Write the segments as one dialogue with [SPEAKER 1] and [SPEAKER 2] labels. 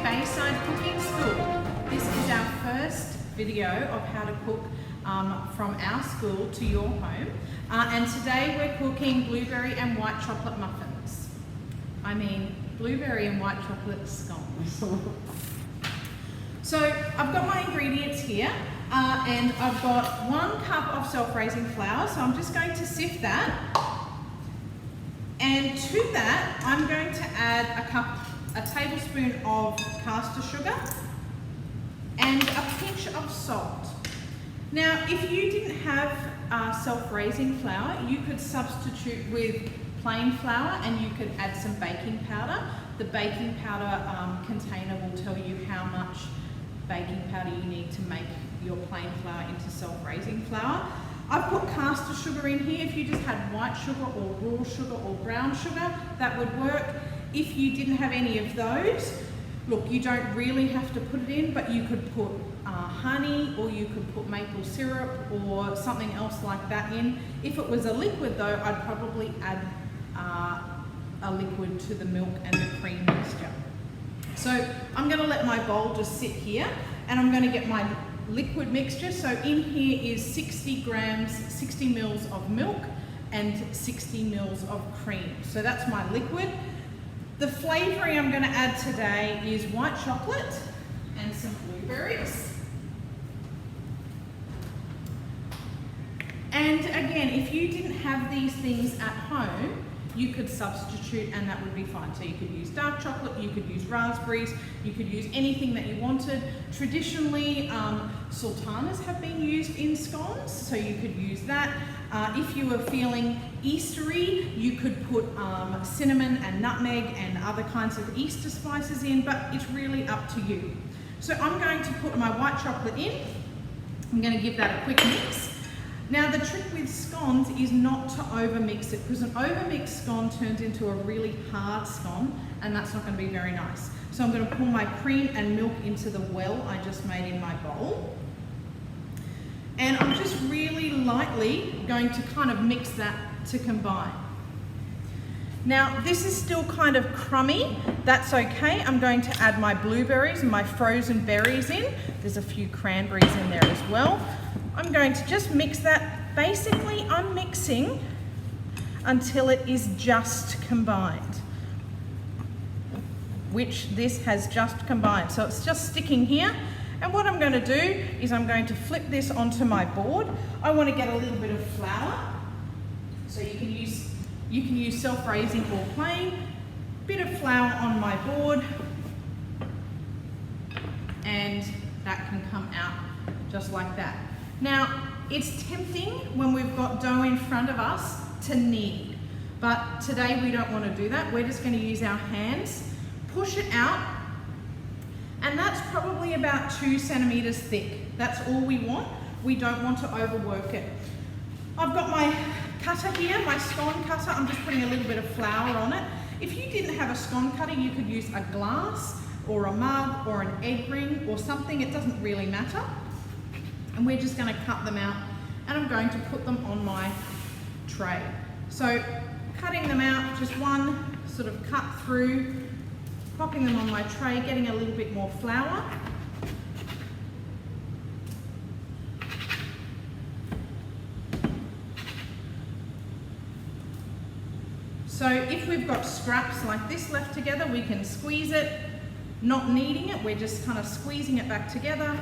[SPEAKER 1] Bayside Cooking School. This is our first video of how to cook from our school to your home. And today we're cooking blueberry and white chocolate muffins. I mean, blueberry and white chocolate scones. So I've got my ingredients here and I've got 1 cup of self-raising flour. So I'm just going to sift that. And to that, I'm going to add a tablespoon of caster sugar and a pinch of salt. Now, if you didn't have self-raising flour, you could substitute with plain flour and you could add some baking powder. The baking powder container will tell you how much baking powder you need to make your plain flour into self-raising flour. I've put caster sugar in here. If you just had white sugar or raw sugar or brown sugar, that would work. If you didn't have any of those, look, you don't really have to put it in, but you could put honey, or you could put maple syrup or something else like that in. If it was a liquid though, I'd probably add a liquid to the milk and the cream mixture. So I'm going to let my bowl just sit here and I'm going to get my liquid mixture. So in here is 60 grams, 60 mils of milk and 60 mils of cream. So that's my liquid. The flavouring I'm going to add today is white chocolate and some blueberries. And again, if you didn't have these things at home, you could substitute and that would be fine. So you could use dark chocolate, you could use raspberries, you could use anything that you wanted. Traditionally, sultanas have been used in scones, so you could use that. If you were feeling Eastery, you could put cinnamon and nutmeg and other kinds of Easter spices in, but it's really up to you. So I'm going to put my white chocolate in. I'm going to give that a quick mix. Now the trick with scones is not to overmix it, because an overmixed scone turns into a really hard scone and that's not going to be very nice. So I'm going to pour my cream and milk into the well I just made in my bowl. And I'm just really lightly going to kind of mix that to combine. Now this is still kind of crummy, that's okay. I'm going to add my blueberries and my frozen berries in. There's a few cranberries in there as well. I'm going to just mix that. Basically, I'm mixing until it is just combined, which this has just combined. So it's just sticking here. And what I'm going to do is I'm going to flip this onto my board. I want to get a little bit of flour. So you can use self-raising or plain. Bit of flour on my board. And that can come out just like that. Now, it's tempting when we've got dough in front of us to knead, but today we don't want to do that. We're just going to use our hands, push it out, and that's probably about 2 centimeters thick. That's all we want. We don't want to overwork it. I've got my cutter here, my scone cutter. I'm just putting a little bit of flour on it. If you didn't have a scone cutter, you could use a glass or a mug or an egg ring or something. It doesn't really matter. And we're just going to cut them out and I'm going to put them on my tray. So cutting them out, just one sort of cut through, popping them on my tray, getting a little bit more flour. So if we've got scraps like this left together, we can squeeze it, not kneading it, we're just kind of squeezing it back together.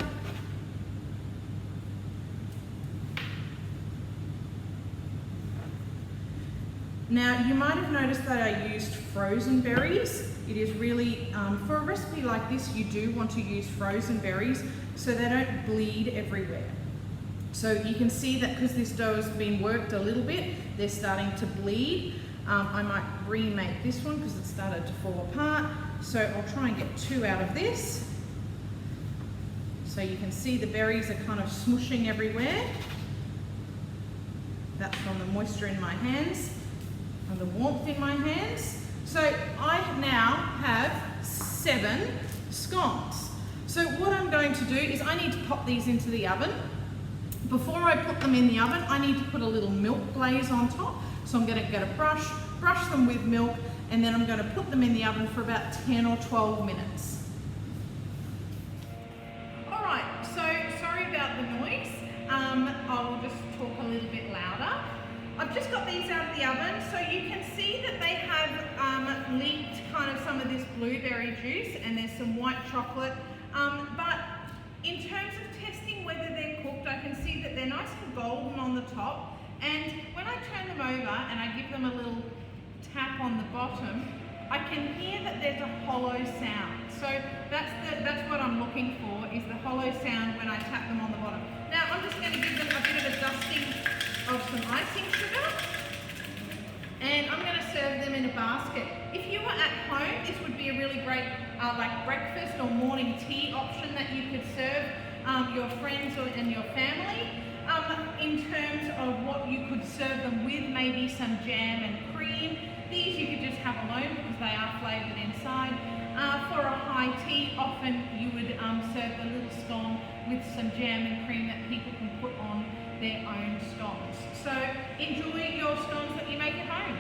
[SPEAKER 1] Now, you might have noticed that I used frozen berries. It is really, for a recipe like this, you do want to use frozen berries so they don't bleed everywhere. So you can see that because this dough has been worked a little bit, they're starting to bleed. I might remake this one because it started to fall apart. So I'll try and get 2 out of this. So you can see the berries are kind of smooshing everywhere. That's from the moisture in my hands and the warmth in my hands. So I now have 7 scones. So what I'm going to do is I need to pop these into the oven. Before I put them in the oven, I need to put a little milk glaze on top. So I'm going to get a brush them with milk, and then I'm going to put them in the oven for about 10 or 12 minutes. I will just talk a little bit louder. I've just got these out of the oven, so you can see that they have leaked kind of some of this blueberry juice, and there's some white chocolate. But in terms of testing whether they're cooked, I can see that they're nice and golden on the top. And when I turn them over and I give them a little tap on the bottom, I can hear that there's a hollow sound. So that's what I'm looking for, is the hollow sound when I tap them on the bottom. Now I'm just going to give them a bit of a dusting of some icing sugar, and I'm going to serve them in a basket. If you were at home, this would be a really great like breakfast or morning tea option that you could serve your friends and your family. In terms of what you could serve them with, maybe some jam and cream. These you could just have alone because they are flavoured inside. For a high tea, often you would serve the little scone with some jam and cream that people can put on their own scones. So enjoy your scones that you make at home.